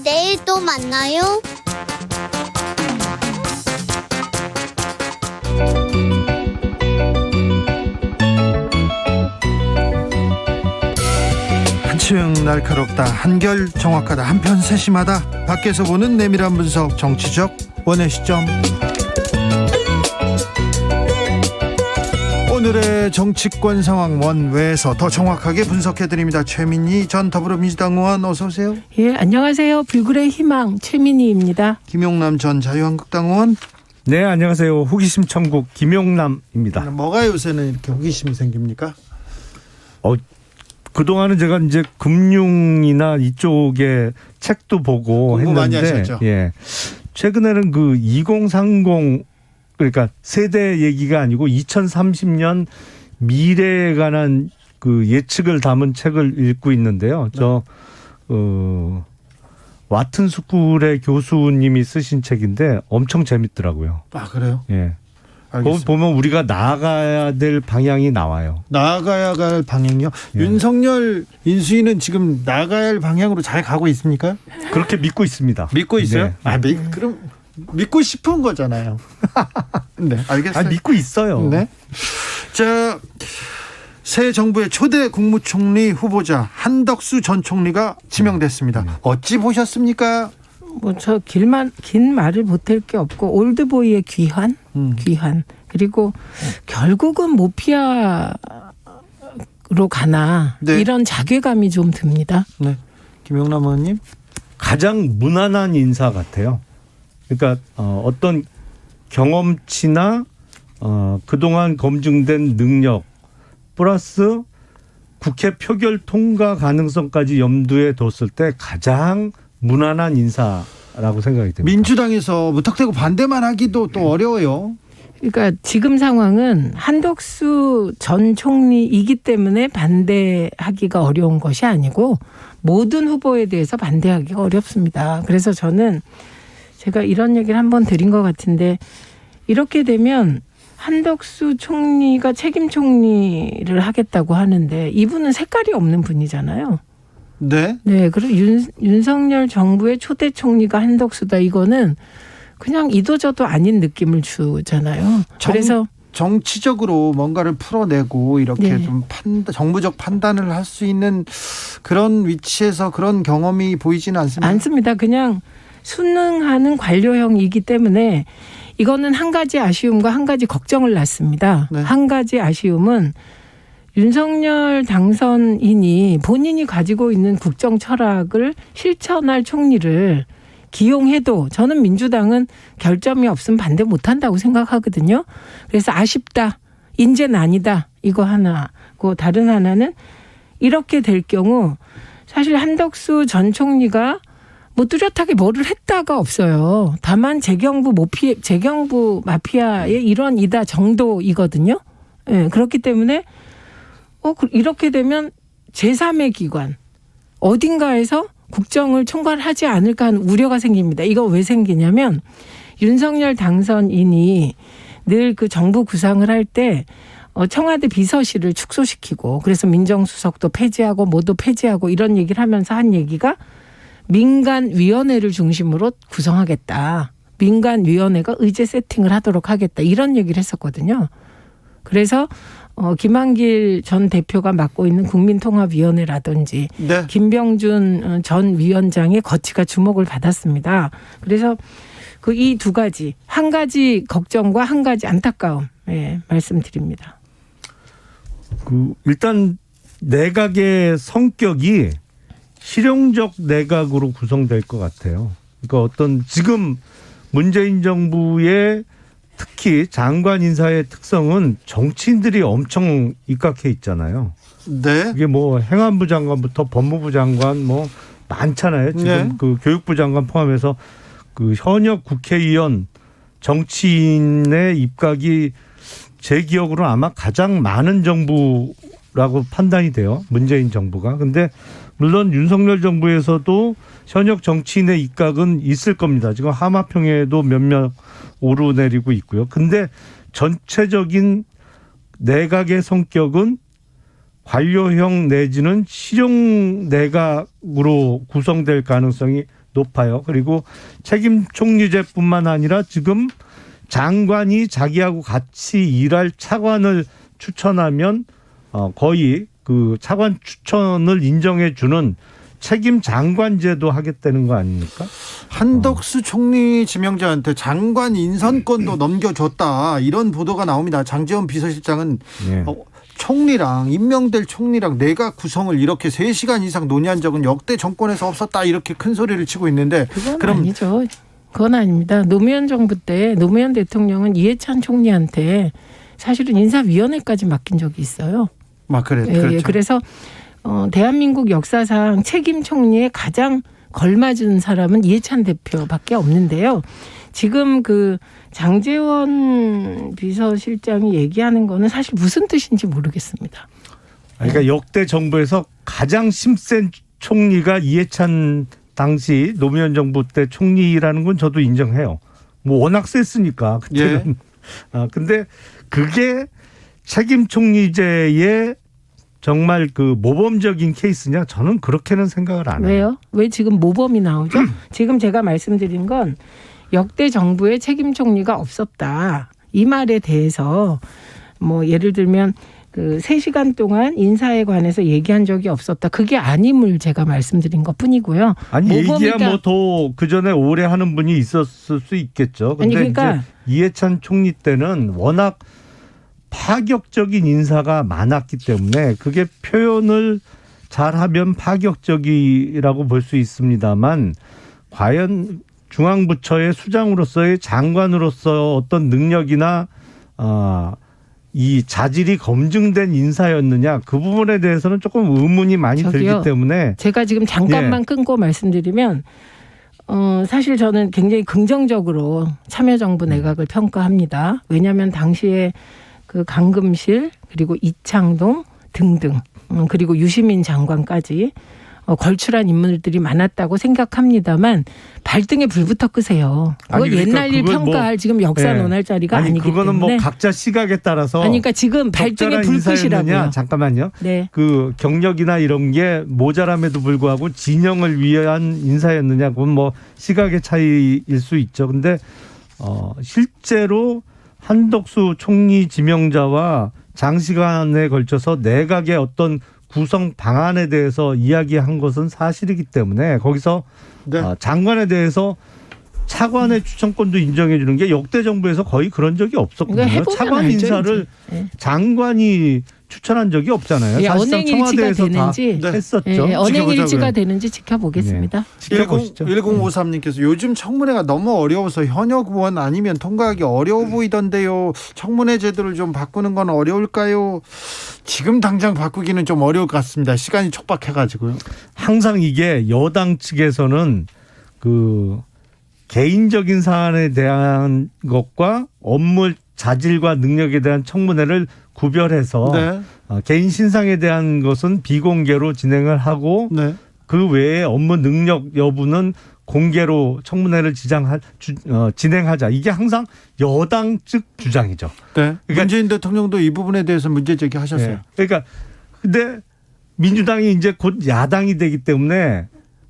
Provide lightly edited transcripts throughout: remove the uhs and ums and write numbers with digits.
내일 또 만나요. 한층 날카롭다, 한결 정확하다, 한편 세심하다. 밖에서 보는 내밀한 분석, 정치적 원의 시점. 오늘의 정치권 상황 원외에서 더 정확하게 분석해드립니다. 최민희 전 더불어민주당 의원 어서 오세요. 예, 안녕하세요. 불굴의 희망 최민희입니다. 김용남 전 자유한국당 의원. 네, 안녕하세요. 호기심 천국 김용남입니다. 뭐가 요새는 이렇게 호기심이 생깁니까? 그동안은 제가 이제 금융이나 이쪽에 책도 보고 공부 했는데, 많이 하셨죠? 예. 최근에는 그 2030 그러니까 세대 얘기가 아니고 2030년 미래에 관한 그 예측을 담은 책을 읽고 있는데요. 와튼 스쿨의 교수님이 쓰신 책인데 엄청 재밌더라고요. 아, 그래요? 예. 알겠습니다. 보면 우리가 나아가야 될 방향이 나와요. 나아가야 할 방향이요? 예. 윤석열 인수위는 지금 나아가야 할 방향으로 잘 가고 있습니까? 그렇게 믿고 있습니다. 믿고 있어요? 네. 그럼 믿고 싶은 거잖아요. 네, 알겠어요. 믿고 있어요. 네. 자, 새 정부의 초대 국무총리 후보자 한덕수 전 총리가 지명됐습니다. 어찌 보셨습니까? 저 긴 말을 보탤 게 없고 올드보이의 귀환. 그리고 결국은 모피아로 가나 네. 이런 자괴감이 좀 듭니다. 네. 김용남 의원님. 가장 무난한 인사 같아요. 그러니까 어떤 경험치나 그동안 검증된 능력 플러스 국회 표결 통과 가능성까지 염두에 뒀을 때 가장 무난한 인사라고 생각이 됩니다. 민주당에서 무턱대고 반대만 하기도 또 어려워요. 그러니까 지금 상황은 한덕수 전 총리이기 때문에 반대하기가 어려운 것이 아니고 모든 후보에 대해서 반대하기가 어렵습니다. 그래서 저는 제가 이런 얘기를 한번 드린 것 같은데 이렇게 되면 한덕수 총리가 책임 총리를 하겠다고 하는데 이분은 색깔이 없는 분이잖아요. 네. 네, 그리고 윤석열 정부의 초대 총리가 한덕수다. 이거는 그냥 이도저도 아닌 느낌을 주잖아요. 그래서 정치적으로 뭔가를 풀어내고 이렇게 네. 좀 정부적 판단을 할 수 있는 그런 위치에서 그런 경험이 보이지는 않습니다. 않습니다. 그냥 순응하는 관료형이기 때문에 이거는 한 가지 아쉬움과 한 가지 걱정을 낳습니다. 네. 한 가지 아쉬움은 윤석열 당선인이 본인이 가지고 있는 국정 철학을 실천할 총리를 기용해도 저는 민주당은 결점이 없으면 반대 못한다고 생각하거든요. 그래서 아쉽다. 인재는 아니다. 이거 하나고 다른 하나는 이렇게 될 경우 사실 한덕수 전 총리가 뭐 뚜렷하게 뭐를 했다가 없어요. 다만 재경부 마피아의 일원이다 정도이거든요. 네, 그렇기 때문에 이렇게 되면 제3의 기관 어딘가에서 국정을 총괄하지 않을까 하는 우려가 생깁니다. 이거 왜 생기냐면 윤석열 당선인이 늘 그 정부 구상을 할 때 청와대 비서실을 축소시키고 그래서 민정수석도 폐지하고 뭐도 폐지하고 이런 얘기를 하면서 한 얘기가 민간위원회를 중심으로 구성하겠다. 민간위원회가 의제 세팅을 하도록 하겠다. 이런 얘기를 했었거든요. 그래서 김한길 전 대표가 맡고 있는 국민통합위원회라든지 네. 김병준 전 위원장의 거취가 주목을 받았습니다. 그래서 그 이 두 가지, 한 가지 걱정과 한 가지 안타까움 말씀드립니다. 일단 내각의 성격이 실용적 내각으로 구성될 것 같아요. 그러니까 어떤 지금 문재인 정부의 특히 장관 인사의 특성은 정치인들이 엄청 입각해 있잖아요. 네. 이게 뭐 행안부 장관부터 법무부 장관 뭐 많잖아요. 지금 네. 그 교육부 장관 포함해서 그 현역 국회의원 정치인의 입각이 제 기억으로 아마 가장 많은 정부라고 판단이 돼요. 문재인 정부가. 근데 물론 윤석열 정부에서도 현역 정치인의 입각은 있을 겁니다. 지금 하마평에도 몇몇 오르내리고 있고요. 근데 전체적인 내각의 성격은 관료형 내지는 실용 내각으로 구성될 가능성이 높아요. 그리고 책임 총리제뿐만 아니라 지금 장관이 자기하고 같이 일할 차관을 추천하면 거의 그 차관 추천을 인정해 주는 책임 장관제도 하겠다는 거 아닙니까? 한덕수 총리 지명자한테 장관 인선권도 넘겨줬다 이런 보도가 나옵니다. 장제원 비서실장은 예. 총리랑 임명될 총리랑 내각 구성을 이렇게 3시간 이상 논의한 적은 역대 정권에서 없었다 이렇게 큰 소리를 치고 있는데 그건 그럼 아니죠. 그건 아닙니다. 노무현 정부 때 노무현 대통령은 이해찬 총리한테 사실은 인사위원회까지 맡긴 적이 있어요. 그래, 예, 그렇죠. 그래서 대한민국 역사상 책임 총리에 가장 걸맞은 사람은 이해찬 대표밖에 없는데요. 지금 그 장제원 비서실장이 얘기하는 거는 사실 무슨 뜻인지 모르겠습니다. 그러니까 역대 정부에서 가장 힘센 총리가 이해찬 당시 노무현 정부 때 총리라는 건 저도 인정해요. 뭐 워낙 셌으니까 그때는. 예. 근데 그게 책임 총리제의 정말 그 모범적인 케이스냐? 저는 그렇게는 생각을 안 해요. 왜요? 왜 지금 모범이 나오죠? 지금 제가 말씀드린 건 역대 정부의 책임 총리가 없었다. 이 말에 대해서 뭐 예를 들면 그 3시간 동안 인사에 관해서 얘기한 적이 없었다. 그게 아님을 제가 말씀드린 것 뿐이고요. 아니 얘기야 모범이다. 뭐 더 그 전에 오래 하는 분이 있었을 수 있겠죠. 근데 아니, 그러니까 이제 이해찬 총리 때는 워낙 파격적인 인사가 많았기 때문에 그게 표현을 잘하면 파격적이라고 볼 수 있습니다만 과연 중앙부처의 수장으로서의 장관으로서 어떤 능력이나 이 자질이 검증된 인사였느냐 그 부분에 대해서는 조금 의문이 많이 들기 때문에 제가 지금 잠깐만 끊고 말씀드리면 사실 저는 굉장히 긍정적으로 참여정부 내각을 평가합니다. 왜냐하면 당시에 그 강금실 그리고 이창동 등등 그리고 유시민 장관까지 걸출한 인물들이 많았다고 생각합니다만 발등에 불부터 끄세요. 그거 아니, 그러니까 옛날 일 그건 평가할 지금 역사 논할 자리가 아니기 그거는 때문에. 뭐 각자 시각에 따라서. 아니, 그러니까 지금 발등에 불 끄시라고요. 잠깐만요. 네. 그 경력이나 이런 게 모자람에도 불구하고 진영을 위한 인사였느냐 그건 뭐 시각의 차이일 수 있죠. 근데 실제로 한덕수 총리 지명자와 장시간에 걸쳐서 내각의 어떤 구성 방안에 대해서 이야기한 것은 사실이기 때문에 거기서 네. 장관에 대해서 차관의 추천권도 인정해 주는 게 역대 정부에서 거의 그런 적이 없었거든요. 차관 알죠, 인사를 네. 장관이 추천한 적이 없잖아요. 예, 사실상 언행 일치가 청와대에서 되는지 다 했었죠. 예, 언행 일치가 지켜보자고요. 되는지 지켜보겠습니다. 지켜보시죠. 1053님께서 요즘 청문회가 너무 어려워서 현역 의원 아니면 통과하기 어려워 보이던데요. 청문회 제도를 좀 바꾸는 건 어려울까요? 지금 당장 바꾸기는 좀 어려울 것 같습니다. 시간이 촉박해가지고요. 항상 이게 여당 측에서는 그 개인적인 사안에 대한 것과 업무 자질과 능력에 대한 청문회를 구별해서 네. 개인 신상에 대한 것은 비공개로 진행을 하고 네. 그 외에 업무 능력 여부는 공개로 청문회를 진행하자. 이게 항상 여당 측 주장이죠. 네. 그러니까 문재인 대통령도 이 부분에 대해서 문제 제기하셨어요. 네. 그러니까 근데 민주당이 이제 곧 야당이 되기 때문에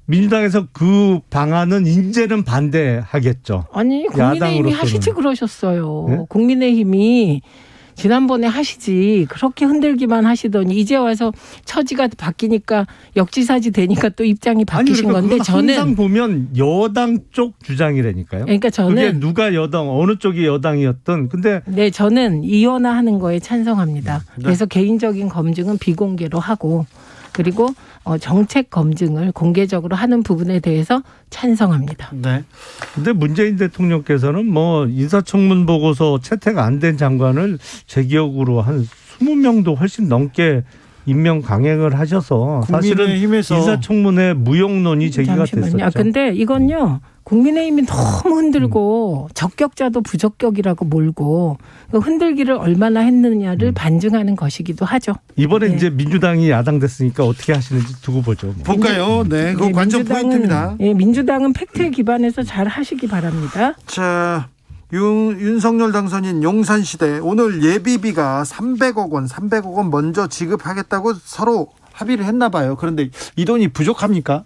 민주당에서 그 방안은 이제는 반대하겠죠. 아니 국민의힘이 야당으로서는. 하시지 그러셨어요. 네? 국민의힘이 지난번에 하시지 그렇게 흔들기만 하시더니 이제 와서 처지가 바뀌니까 역지사지 되니까 또 입장이 바뀌신 그러니까 건데 그건 항상 저는 보면 여당 쪽 주장이라니까요. 그러니까 그게 저는 누가 여당 어느 쪽이 여당이었든 근데 네 저는 이원화하는 거에 찬성합니다. 네. 그래서 개인적인 검증은 비공개로 하고 그리고 정책 검증을 공개적으로 하는 부분에 대해서 찬성합니다. 네. 근데 문재인 대통령께서는 뭐 인사청문 보고서 채택 안 된 장관을 제 기억으로 한 20명도 훨씬 넘게 임명 강행을 하셔서 사실은 국민의힘에서 인사청문회 무용론이 제기가 잠시만요. 됐었죠. 근데 이건요. 국민의힘이 너무 흔들고 적격자도 부적격이라고 몰고 그 흔들기를 얼마나 했느냐를 반증하는 것이기도 하죠. 이번에 네. 이제 민주당이 야당 됐으니까 어떻게 하시는지 두고 보죠. 뭐. 볼까요? 네. 그거 관전 포인트입니다. 예, 민주당은 팩트에 기반해서 잘 하시기 바랍니다. 자, 윤석열 당선인 용산시대 오늘 예비비가 300억 원 먼저 지급하겠다고 서로 합의를 했나 봐요. 그런데 이 돈이 부족합니까?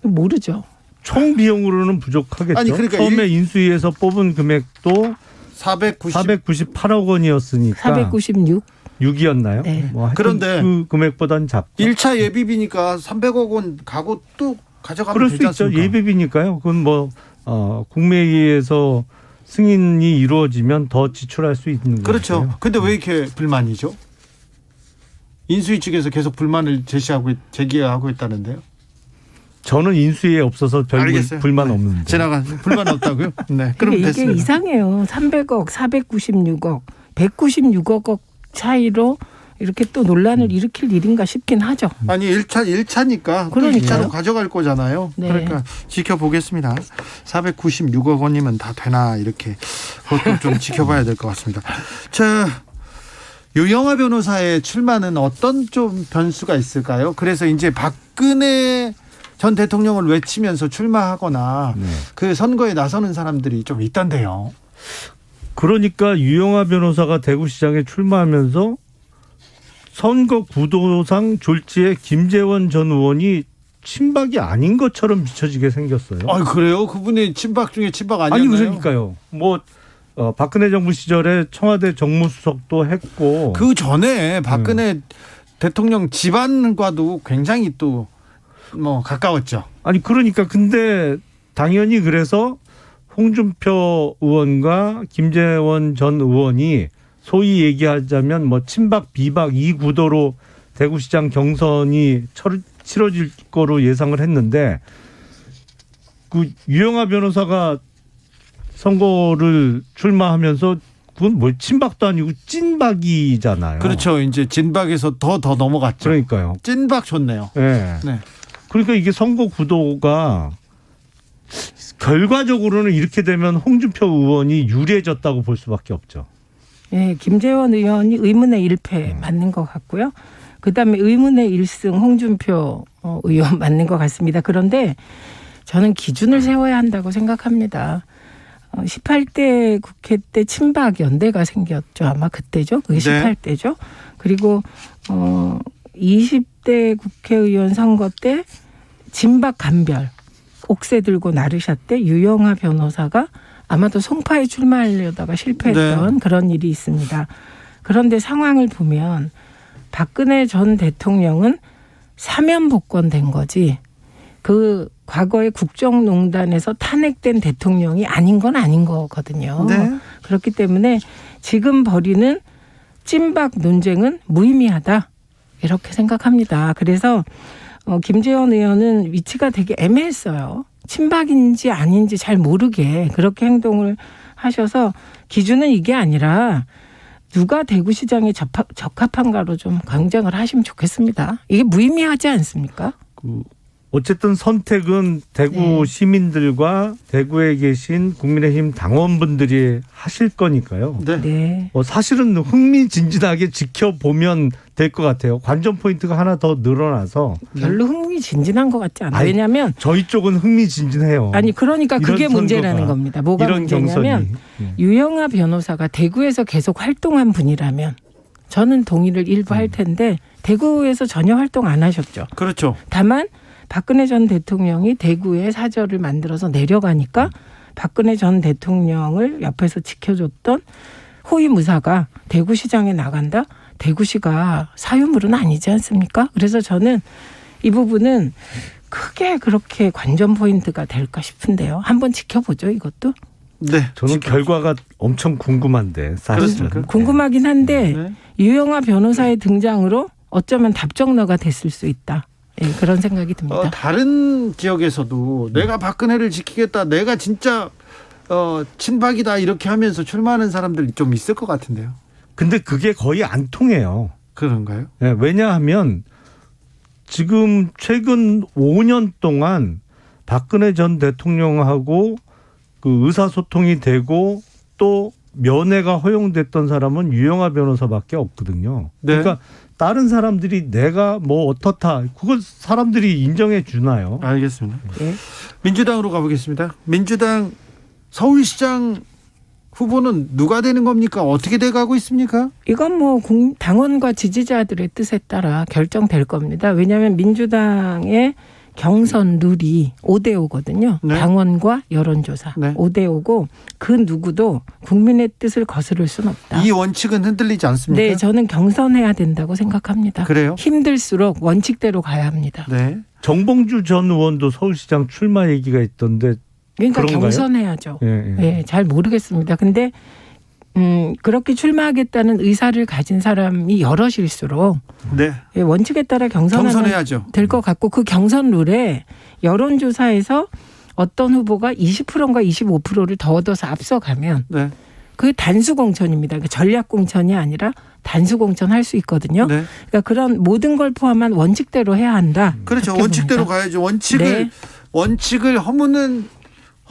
모르죠. 총 비용으로는 부족하겠죠. 아니, 그러니까 처음에 인수위에서 뽑은 금액도 498억 원이었으니까 496. 6이었나요? 네. 뭐 하여튼 그런데 그 금액보다는 작죠. 1차 예비비니까 300억 원 가고 또 가져가면 그럴 수 되지 있죠. 않습니까? 예비비니까요. 그건 뭐 국무회의에서 승인이 이루어지면 더 지출할 수 있는 거죠. 그렇죠. 근데 왜 이렇게 불만이죠? 인수위 측에서 계속 불만을 제기하고 있다는데요. 저는 인수위에 없어서 별 알겠어요. 불만 네. 없는데. 지나간 불만 없다고요? 네. 그럼 이게 됐습니다. 이상해요. 300억, 496억, 196억 차이로 이렇게 또 논란을 일으킬 일인가 싶긴 하죠. 아니 1차니까 또 그러니까요. 2차로 가져갈 거잖아요. 네. 그러니까 지켜보겠습니다. 496억 원이면 다 되나 이렇게 그것도 좀 지켜봐야 될 것 같습니다. 자, 유영하 변호사의 출마는 어떤 좀 변수가 있을까요? 그래서 이제 박근혜 전 대통령을 외치면서 출마하거나 네. 그 선거에 나서는 사람들이 좀 있던데요. 그러니까 유영하 변호사가 대구시장에 출마하면서 선거 구도상 졸지에 김재원 전 의원이 친박이 아닌 것처럼 비춰지게 생겼어요. 아, 그래요? 그분이 친박 중에 친박 아니 아니었나요? 그러니까요. 뭐 박근혜 정부 시절에 청와대 정무수석도 했고 그 전에 박근혜 대통령 집안과도 굉장히 또 뭐 가까웠죠. 아니 그러니까 근데 당연히 그래서 홍준표 의원과 김재원 전 의원이 소위 얘기하자면 뭐 친박 비박 이 구도로 대구시장 경선이 치러질 거로 예상을 했는데 그 유영하 변호사가 선거를 출마하면서 그건 뭐 친박도 아니고 찐박이잖아요. 그렇죠. 이제 진박에서 더 넘어갔죠. 그러니까요. 찐박 좋네요. 네. 네. 그러니까 이게 선거 구도가 결과적으로는 이렇게 되면 홍준표 의원이 유리해졌다고 볼 수밖에 없죠. 네, 김재원 의원이 의문의 1패 맞는 것 같고요. 그다음에 의문의 1승 홍준표 의원 맞는 것 같습니다. 그런데 저는 기준을 세워야 한다고 생각합니다. 18대 국회 때 친박 연대가 생겼죠. 아마 그때죠. 그게 네. 18대죠. 그리고 20대 국회의원 선거 때 진박 간별 옥새 들고 나르샤 때 유영하 변호사가 아마도 송파에 출마하려다가 실패했던 네. 그런 일이 있습니다. 그런데 상황을 보면 박근혜 전 대통령은 사면 복권된 거지 그 과거에 국정농단에서 탄핵된 대통령이 아닌 건 아닌 거거든요. 네. 그렇기 때문에 지금 벌이는 찐박 논쟁은 무의미하다 이렇게 생각합니다. 그래서 김재원 의원은 위치가 되게 애매했어요. 친박인지 아닌지 잘 모르게 그렇게 행동을 하셔서 기준은 이게 아니라 누가 대구시장에 적합한가로 좀 경쟁을 하시면 좋겠습니다. 이게 무의미하지 않습니까? 어쨌든 선택은 대구 시민들과 대구에 계신 국민의힘 당원분들이 하실 거니까요. 네. 네. 사실은 흥미진진하게 지켜보면 될 것 같아요. 관전 포인트가 하나 더 늘어나서 별로 흥미진진한 것 같지 않아요. 아니, 왜냐하면 저희 쪽은 흥미진진해요. 아니 그러니까 그게 이런 문제라는 선거가, 겁니다. 뭐가 이런 문제냐면 경선이. 유영하 변호사가 대구에서 계속 활동한 분이라면 저는 동의를 일부 할 텐데 대구에서 전혀 활동 안 하셨죠. 그렇죠. 다만 박근혜 전 대통령이 대구에 사저를 만들어서 내려가니까 박근혜 전 대통령을 옆에서 지켜줬던 호위무사가 대구시장에 나간다? 대구시가 사유물은 아니지 않습니까? 그래서 저는 이 부분은 크게 그렇게 관전 포인트가 될까 싶은데요. 한번 지켜보죠, 이것도. 네. 저는 결과가 엄청 궁금한데 사실은. 그렇습니까? 궁금하긴 한데 네. 유영하 변호사의 등장으로 어쩌면 답정너가 됐을 수 있다. 예, 그런 생각이 듭니다. 다른 지역에서도 내가 박근혜를 지키겠다. 내가 진짜 친박이다 이렇게 하면서 출마하는 사람들이 좀 있을 것 같은데요. 근데 그게 거의 안 통해요. 그런가요? 네, 왜냐하면 지금 최근 5년 동안 박근혜 전 대통령하고 그 의사소통이 되고 또 면회가 허용됐던 사람은 유영하 변호사밖에 없거든요. 네. 그러니까 다른 사람들이 내가 뭐 어떻다 그걸 사람들이 인정해 주나요? 알겠습니다. 예. 민주당으로 가보겠습니다. 민주당 서울시장 후보는 누가 되는 겁니까? 어떻게 돼가고 있습니까? 이건 뭐 당원과 지지자들의 뜻에 따라 결정될 겁니다. 왜냐하면 민주당의 경선 룰이 5대5거든요. 네. 당원과 여론조사 네. 5대5고 그 누구도 국민의 뜻을 거스를 수는 없다. 이 원칙은 흔들리지 않습니까? 네, 저는 경선해야 된다고 생각합니다. 그래요? 힘들수록 원칙대로 가야 합니다. 네. 정봉주 전 의원도 서울시장 출마 얘기가 있던데 그러니까 그런가요? 경선해야죠. 예, 예. 네, 잘 모르겠습니다. 근데 그렇게 출마하겠다는 의사를 가진 사람이 여럿일수록 네. 원칙에 따라 경선하면 경선해야죠. 될 것 같고 그 경선 룰에 여론조사에서 어떤 후보가 20%인가 25%를 더 얻어서 앞서가면 네. 그 단수 공천입니다. 그러니까 전략 공천이 아니라 단수 공천 할 수 있거든요. 네. 그러니까 그런 모든 걸 포함한 원칙대로 해야 한다. 그렇죠. 그렇게 원칙대로 봅니다. 가야죠. 네. 원칙을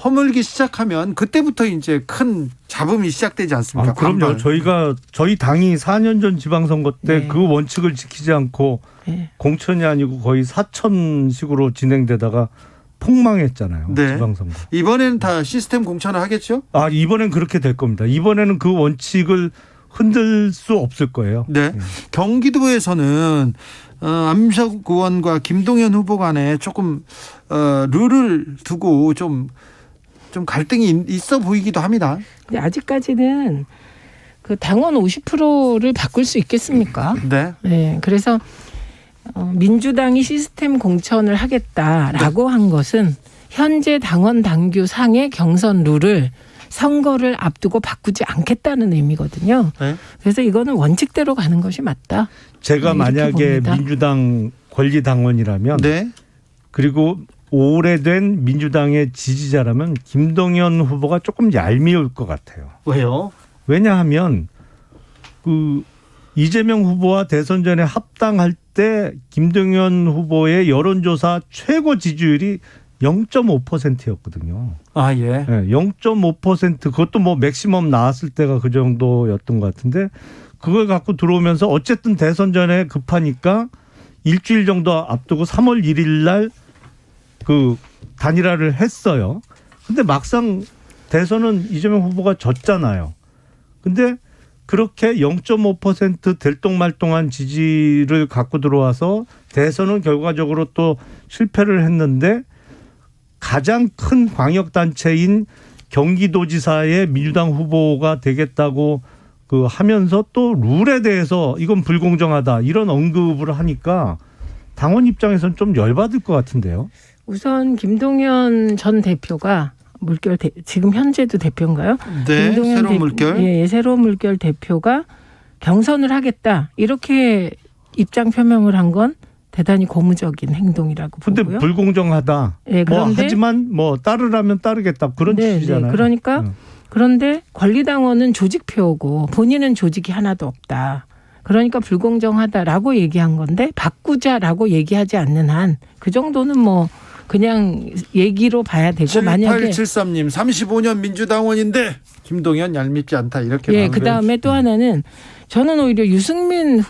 허물기 시작하면 그때부터 이제 큰 잡음이 시작되지 않습니까? 그럼요. 반발. 저희 당이 4년 전 지방선거 때 네. 그 원칙을 지키지 않고 네. 공천이 아니고 거의 사천식으로 진행되다가 폭망했잖아요. 네. 지방선거. 이번에는 다 시스템 공천을 하겠죠? 이번엔 그렇게 될 겁니다. 이번에는 그 원칙을 흔들 수 없을 거예요. 네. 경기도에서는 안민석 의원과 김동연 후보 간에 조금 룰을 두고 좀 갈등이 있어 보이기도 합니다. 근데 아직까지는 그 당원 50%를 바꿀 수 있겠습니까? 네. 네. 그래서 민주당이 시스템 공천을 하겠다라고 한 것은 현재 당원 당규 상의 경선 룰을 선거를 앞두고 바꾸지 않겠다는 의미거든요. 네. 그래서 이거는 원칙대로 가는 것이 맞다. 제가 이렇게 만약에 봅니다. 민주당 권리당원이라면 네. 그리고 오래된 민주당의 지지자라면 김동연 후보가 조금 얄미울 것 같아요. 왜요? 왜냐하면 그 이재명 후보와 대선 전에 합당할 때 김동연 후보의 여론조사 최고 지지율이 0.5%였거든요. 아, 예. 0.5% 그것도 뭐 맥시멈 나왔을 때가 그 정도였던 것 같은데 그걸 갖고 들어오면서 어쨌든 대선 전에 급하니까 일주일 정도 앞두고 3월 1일 날 그 단일화를 했어요. 근데 막상 대선은 이재명 후보가 졌잖아요. 근데 그렇게 0.5% 들똥말똥한 지지를 갖고 들어와서 대선은 결과적으로 또 실패를 했는데 가장 큰 광역단체인 경기도지사의 민주당 후보가 되겠다고 그 하면서 또 룰에 대해서 이건 불공정하다 이런 언급을 하니까 당원 입장에서는 좀 열받을 것 같은데요. 우선 김동연 전 대표가 지금 현재도 대표인가요? 네. 새로운 물결. 예, 새로운 물결 대표가 경선을 하겠다 이렇게 입장 표명을 한 건 대단히 고무적인 행동이라고 근데 보고요. 불공정하다. 네, 그런데 하지만 따르라면 따르겠다 그런 취지잖아요. 그러니까 그런데 권리당원은 조직표고 본인은 조직이 하나도 없다. 그러니까 불공정하다라고 얘기한 건데 바꾸자라고 얘기하지 않는 한 그 정도는 뭐 그냥 얘기로 봐야 되고 만약에 7873님 35년 민주당원인데 김동연 얄밉지 않다 이렇게 그다음에 또 하나는 저는 오히려 유승민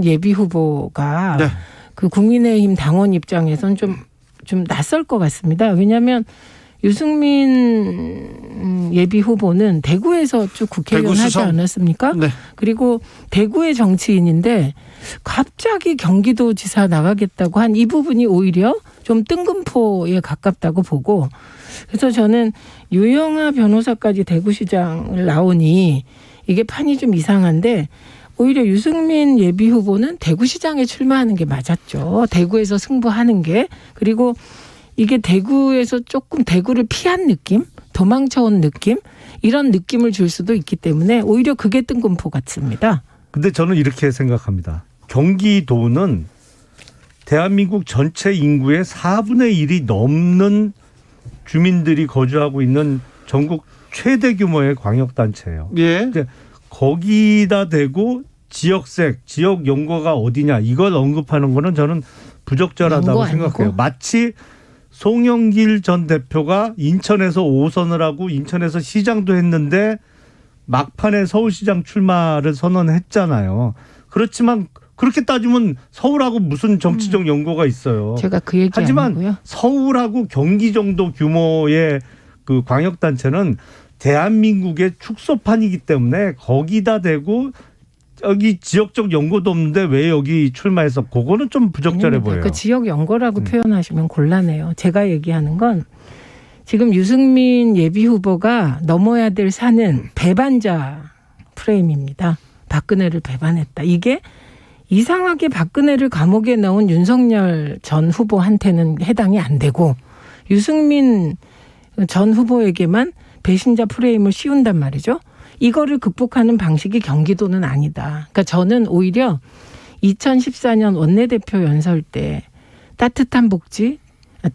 예비 후보가 네. 그 국민의힘 당원 입장에선 좀 낯설 것 같습니다. 왜냐하면 유승민 예비 후보는 대구에서 쭉 국회의원 대구 하지 수성. 않았습니까? 네. 그리고 대구의 정치인인데 갑자기 경기도지사 나가겠다고 한 이 부분이 오히려 좀 뜬금포에 가깝다고 보고 그래서 저는 유영아 변호사까지 대구시장을 나오니 이게 판이 좀 이상한데 오히려 유승민 예비 후보는 대구시장에 출마하는 게 맞았죠. 대구에서 승부하는 게. 그리고 이게 대구에서 조금 대구를 피한 느낌? 도망쳐온 느낌? 이런 느낌을 줄 수도 있기 때문에 오히려 그게 뜬금포 같습니다. 근데 저는 이렇게 생각합니다. 경기도는 대한민국 전체 인구의 4분의 1이 넘는 주민들이 거주하고 있는 전국 최대 규모의 광역단체예요. 예. 근데 거기다 대고 지역색, 지역 연고가 어디냐 이걸 언급하는 거는 저는 부적절하다고 연고 생각해요. 아니고? 마치 송영길 전 대표가 인천에서 5선을 하고 인천에서 시장도 했는데 막판에 서울시장 출마를 선언했잖아요. 그렇지만 그렇게 따지면 서울하고 무슨 정치적 연고가 있어요. 제가 그 얘기 하지만 아니고요. 서울하고 경기 정도 규모의 그 광역단체는 대한민국의 축소판이기 때문에 거기다 대고 여기 지역적 연고도 없는데 왜 여기 출마해서 그거는 좀 부적절해 보여요. 그 지역 연고라고 표현하시면 곤란해요. 제가 얘기하는 건 지금 유승민 예비 후보가 넘어야 될 산은 배반자 프레임입니다. 박근혜를 배반했다. 이게 이상하게 박근혜를 감옥에 넣은 윤석열 전 후보한테는 해당이 안 되고 유승민 전 후보에게만 배신자 프레임을 씌운단 말이죠. 이거를 극복하는 방식이 경기도는 아니다. 그러니까 저는 오히려 2014년 원내대표 연설 때 따뜻한 복지,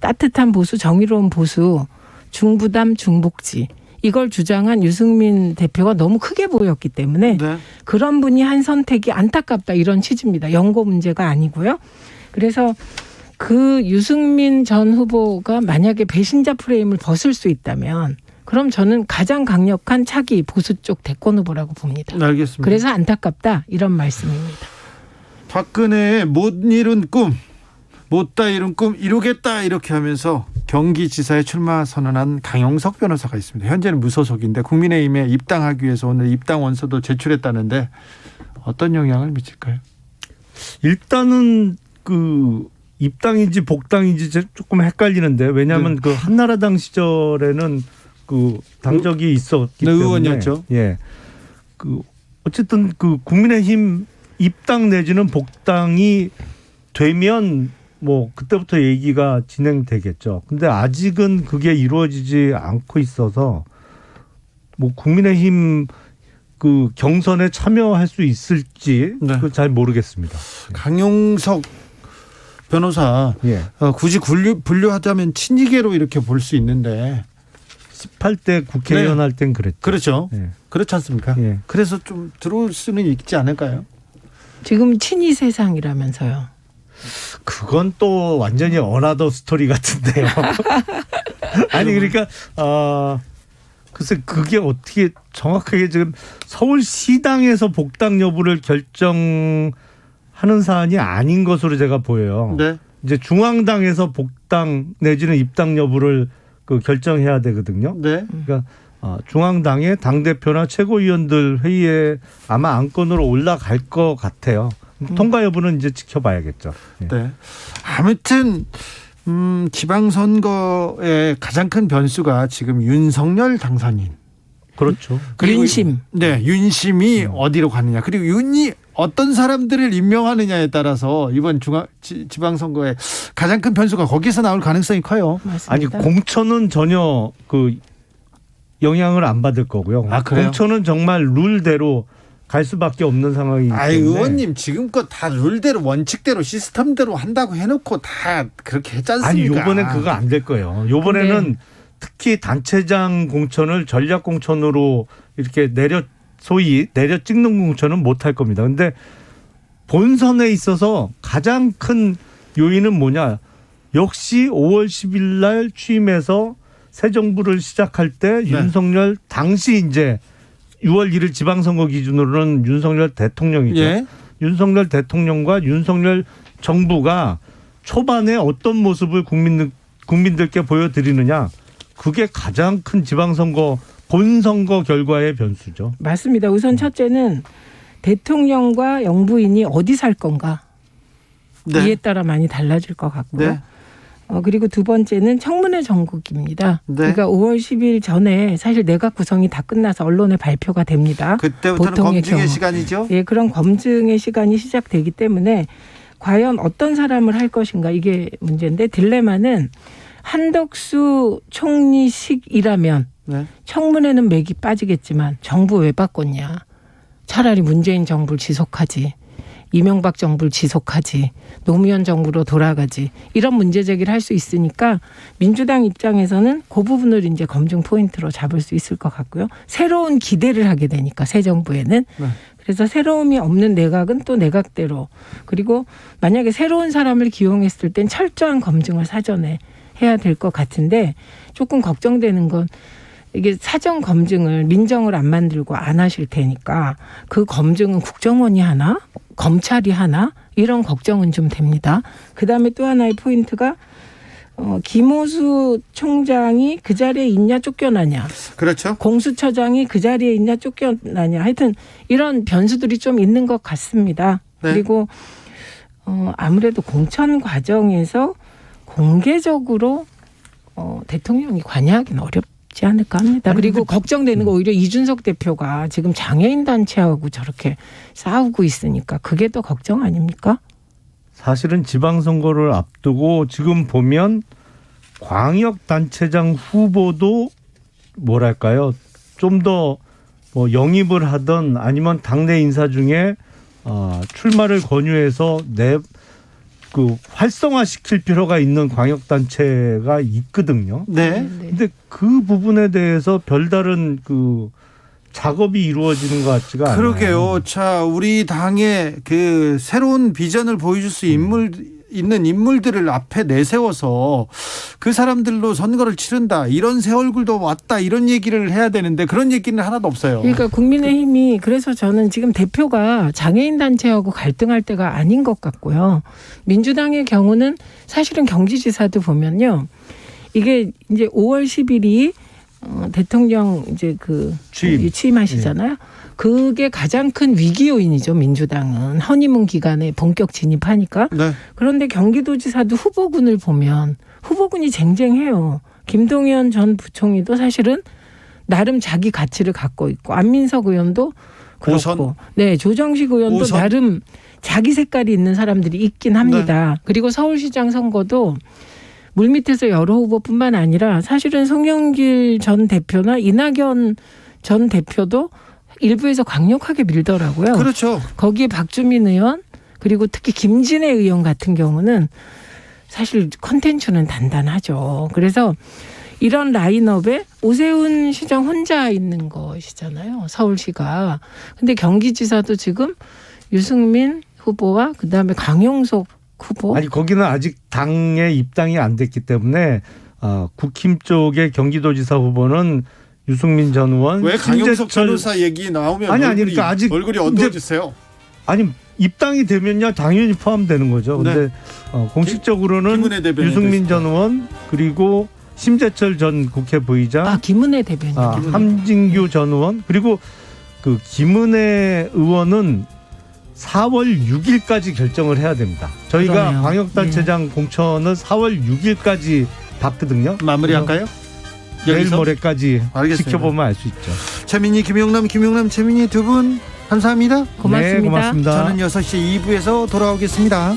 따뜻한 보수, 정의로운 보수, 중부담 중복지 이걸 주장한 유승민 대표가 너무 크게 보였기 때문에 네. 그런 분이 한 선택이 안타깝다 이런 취지입니다. 연고 문제가 아니고요. 그래서 그 유승민 전 후보가 만약에 배신자 프레임을 벗을 수 있다면 그럼 저는 가장 강력한 차기 보수 쪽 대권 후보라고 봅니다. 알겠습니다. 그래서 안타깝다 이런 말씀입니다. 박근혜의 못 이룬 꿈, 못다 이룬 꿈 이루겠다 이렇게 하면서 경기지사에 출마 선언한 강영석 변호사가 있습니다. 현재는 무소속인데 국민의힘에 입당하기 위해서 오늘 입당 원서도 제출했다는데 어떤 영향을 미칠까요? 일단은 그 입당인지 복당인지 조금 헷갈리는데 왜냐하면 네. 그 한나라당 시절에는 그 당적이 있었기 때문에 의원이었죠. 예. 그 어쨌든 그 국민의힘 입당 내지는 복당이 되면 뭐 그때부터 얘기가 진행되겠죠. 근데 아직은 그게 이루어지지 않고 있어서 뭐 국민의힘 그 경선에 참여할 수 있을지 네. 잘 모르겠습니다. 강용석 변호사 예. 굳이 분류하자면 친이계로 이렇게 볼 수 있는데 18대 국회의원 네. 할 땐 그랬죠. 그렇죠. 예. 그렇지 않습니까? 예. 그래서 좀 들어올 수는 있지 않을까요? 지금 친이 세상이라면서요. 그건 또 완전히 어나더 스토리 같은데요. 아니 그러니까 글쎄 그게 어떻게 정확하게 지금 서울시당에서 복당 여부를 결정하는 사안이 아닌 것으로 제가 보여요. 네. 이제 중앙당에서 복당 내지는 입당 여부를 그 결정해야 되거든요. 네. 그러니까 중앙당의 당대표나 최고위원들 회의에 아마 안건으로 올라갈 것 같아요. 통과 여부는 이제 지켜봐야겠죠. 예. 네. 아무튼 지방선거의 가장 큰 변수가 지금 윤석열 당선인. 그렇죠. 그리고 윤심. 네, 윤심이 어디로 가느냐. 그리고 윤이 어떤 사람들을 임명하느냐에 따라서 이번 지방선거의 가장 큰 변수가 거기서 나올 가능성이 커요. 맞습니다. 아니 공천은 전혀 그 영향을 안 받을 거고요. 아, 그래요? 공천은 정말 룰대로 갈 수밖에 없는 상황이기 때문에. 의원님 지금껏 다 룰대로 원칙대로 시스템대로 한다고 해놓고 다 그렇게 했지 않습니까? 아니 요번엔 그거 안 될 거예요. 요번에는 특히 단체장 공천을 전략 공천으로 이렇게 소위 내려 찍는 공천은 못 할 겁니다. 근데 본선에 있어서 가장 큰 요인은 뭐냐? 역시 5월 10일 날 취임해서 새 정부를 시작할 때 네. 윤석열 당시 이제 6월 1일 지방선거 기준으로는 윤석열 대통령이죠. 예. 윤석열 대통령과 윤석열 정부가 초반에 어떤 모습을 국민들께 보여드리느냐. 그게 가장 큰 지방선거 본선거 결과의 변수죠. 맞습니다. 우선 첫째는 대통령과 영부인이 어디 살 건가 네. 이에 따라 많이 달라질 것 같고요. 네. 그리고 두 번째는 청문회 전국입니다. 네. 그러니까 5월 10일 전에 사실 내각 구성이 다 끝나서 언론에 발표가 됩니다. 그때부터는 보통의 검증의 경우. 시간이죠. 예, 그런 검증의 시간이 시작되기 때문에 과연 어떤 사람을 할 것인가 이게 문제인데 딜레마는 한덕수 총리식이라면 네. 청문회는 맥이 빠지겠지만 정부 왜 바꿨냐. 차라리 문재인 정부를 지속하지. 이명박 정부를 지속하지. 노무현 정부로 돌아가지. 이런 문제 제기를 할 수 있으니까 민주당 입장에서는 그 부분을 이제 검증 포인트로 잡을 수 있을 것 같고요. 새로운 기대를 하게 되니까 새 정부에는. 네. 그래서 새로움이 없는 내각은 또 내각대로. 그리고 만약에 새로운 사람을 기용했을 땐 철저한 검증을 사전에 해야 될 것 같은데 조금 걱정되는 건 이게 사전 검증을 민정을 안 만들고 안 하실 테니까 그 검증은 국정원이 하나? 검찰이 하나? 이런 걱정은 좀 됩니다. 그다음에 또 하나의 포인트가 김호수 총장이 그 자리에 있냐 쫓겨나냐, 그렇죠. 공수처장이 그 자리에 있냐 쫓겨나냐, 하여튼 이런 변수들이 좀 있는 것 같습니다. 네. 그리고 아무래도 공천 과정에서 공개적으로 대통령이 관여하기는 어렵지 않을까 합니다. 그리고 걱정되는 거 오히려 이준석 대표가 지금 장애인 단체하고 저렇게 싸우고 있으니까 그게 더 걱정 아닙니까? 사실은 지방선거를 앞두고 지금 보면 광역단체장 후보도 뭐랄까요, 좀 더 뭐 영입을 하던 아니면 당내 인사 중에 출마를 권유해서 활성화시킬 필요가 있는 광역단체가 있거든요. 네. 근데 그 부분에 대해서 별다른 작업이 이루어지는 것 같지가 않아요. 그러게요. 자, 우리 당의 그 새로운 비전을 보여줄 수 있는 인물들을 앞에 내세워서 그 사람들로 선거를 치른다. 이런 새 얼굴도 왔다. 이런 얘기를 해야 되는데 그런 얘기는 하나도 없어요. 그러니까 국민의힘이, 그래서 저는 지금 대표가 장애인 단체하고 갈등할 때가 아닌 것 같고요. 민주당의 경우는 사실은 경기지사도 보면요. 이게 이제 5월 10일이 대통령 이제 취임하시잖아요. 그게 가장 큰 위기 요인이죠. 민주당은 허니문 기간에 본격 진입하니까. 네. 그런데 경기도지사도 후보군을 보면 후보군이 쟁쟁해요. 김동연 전 부총리도 사실은 나름 자기 가치를 갖고 있고, 안민석 의원도 그렇고, 오선. 네, 조정식 의원도 오선. 나름 자기 색깔이 있는 사람들이 있긴 합니다. 그리고 서울시장 선거도 물밑에서 여러 후보뿐만 아니라 사실은 송영길 전 대표나 이낙연 전 대표도 일부에서 강력하게 밀더라고요. 그렇죠. 거기에 박주민 의원, 그리고 특히 김진애 의원 같은 경우는 사실 컨텐츠는 단단하죠. 그래서 이런 라인업에 오세훈 시장 혼자 있는 것이잖아요. 서울시가. 근데 경기지사도 지금 유승민 후보와 그다음에 강용석 후보. 아니, 거기는 아직 당에 입당이 안 됐기 때문에 국힘 쪽의 경기도지사 후보는 유승민 전 의원, 왜 강용석 심재철 변호사 얘기 나오면 아니, 얼굴이, 그러니까 아직 얼굴이 어두워지세요. 아니, 입당이 되면요 당연히 포함되는 거죠. 근데 공식적으로는 김은혜 대변인 유승민 전 의원, 그리고 심재철 전 국회 부의장, 김은혜 대변인. 함진규 전 의원, 그리고 그 김은혜 의원은 4월 6일까지 결정을 해야 됩니다. 저희가 그러네요. 광역단체장 공천을 4월 6일까지 받거든요. 마무리할까요? 내일 여기서? 모레까지 알겠습니다. 지켜보면 알 수 있죠. 최민희, 김용남, 최민희 두 분 감사합니다. 고맙습니다. 네, 고맙습니다. 저는 6시 2부에서 돌아오겠습니다.